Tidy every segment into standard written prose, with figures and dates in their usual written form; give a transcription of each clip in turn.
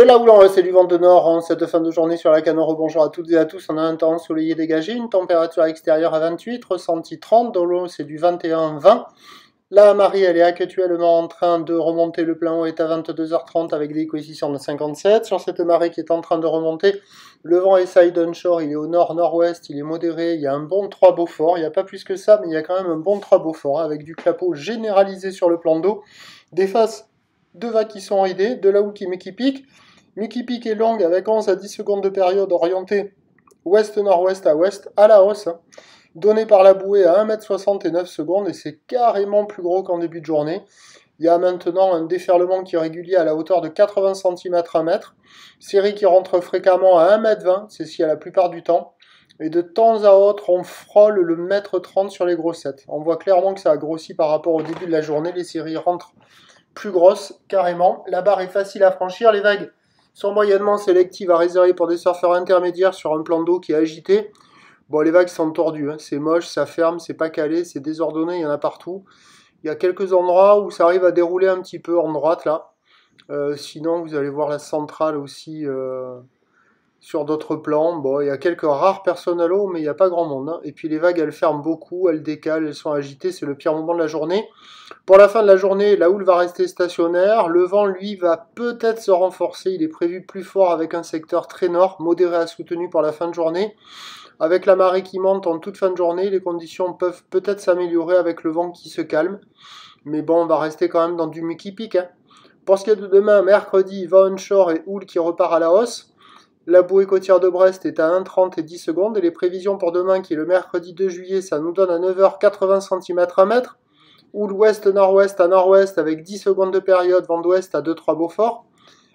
la houle, c'est du vent de nord en cette fin de journée sur la Canore. Bonjour à toutes et à tous. On a un temps ensoleillé dégagé, une température extérieure à 28, ressenti 30. Dans l'eau, c'est du 21-20. La marée, elle est actuellement en train de remonter. Le plein haut est à 22h30 avec des coefficients de 57. Sur cette marée qui est en train de remonter, le vent est side onshore, il est au nord-nord-ouest, il est modéré. Il y a un bon 3 Beaufort. Il n'y a pas plus que ça, mais il y a quand même un bon 3 Beaufort avec du clapot généralisé sur le plan d'eau. Des faces de vagues qui sont ridées, de la houle qui pique. Qui pique est longue avec 11 à 10 secondes de période orientée ouest-nord-ouest à ouest à la hausse, donnée par la bouée à 1,69 m et c'est carrément plus gros qu'en début de journée. Il y a maintenant un déferlement qui est régulier à la hauteur de 80 cm à 1 mètre, série qui rentre fréquemment à 1,20 m, c'est ce qu'il y a la plupart du temps, et de temps à autre on frôle le 1,30 m sur les grossettes. On voit clairement que ça a grossi par rapport au début de la journée, les séries rentrent plus grosses carrément, la barre est facile à franchir, les vagues sont moyennement sélectives à réserver pour des surfeurs intermédiaires sur un plan d'eau qui est agité. Bon, les vagues sont tordues, hein. C'est moche, ça ferme, c'est pas calé, c'est désordonné, il y en a partout. Il y a quelques endroits où ça arrive à dérouler un petit peu en droite là. Sinon, vous allez voir la centrale aussi sur d'autres plans. Bon, il y a quelques rares personnes à l'eau, mais il n'y a pas grand monde, hein. Et puis les vagues, elles ferment beaucoup, elles décalent, elles sont agitées, c'est le pire moment de la journée. Pour la fin de la journée, la houle va rester stationnaire. Le vent, lui, va peut-être se renforcer. Il est prévu plus fort avec un secteur très nord, modéré à soutenu pour la fin de journée. Avec la marée qui monte en toute fin de journée, les conditions peuvent peut-être s'améliorer avec le vent qui se calme. Mais bon, on va rester quand même dans du qui pique, hein. Pour ce qui est de demain, mercredi, vent onshore et houle qui repart à la hausse. La bouée côtière de Brest est à 1,30 et 10 secondes. Et les prévisions pour demain, qui est le mercredi 2 juillet, ça nous donne à 9h 80 cm à mètre. Houle ouest-nord-ouest à nord-ouest avec 10 secondes de période, vent d'ouest à 2-3 Beaufort.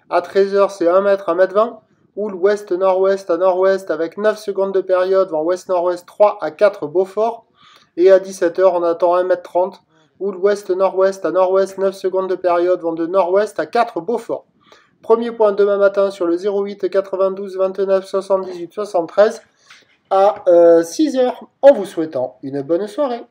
À 13h, c'est 1 mètre, 1,20 m. Houle ouest-nord-ouest à nord-ouest avec 9 secondes de période, vent ouest-nord-ouest 3 à 4 Beaufort. Et à 17h, on attend 1,30 m. Houle ouest-nord-ouest à nord-ouest, 9 secondes de période, vent de nord-ouest à 4 Beaufort. Premier point demain matin sur le 08 92 29 78 73 à 6h en vous souhaitant une bonne soirée.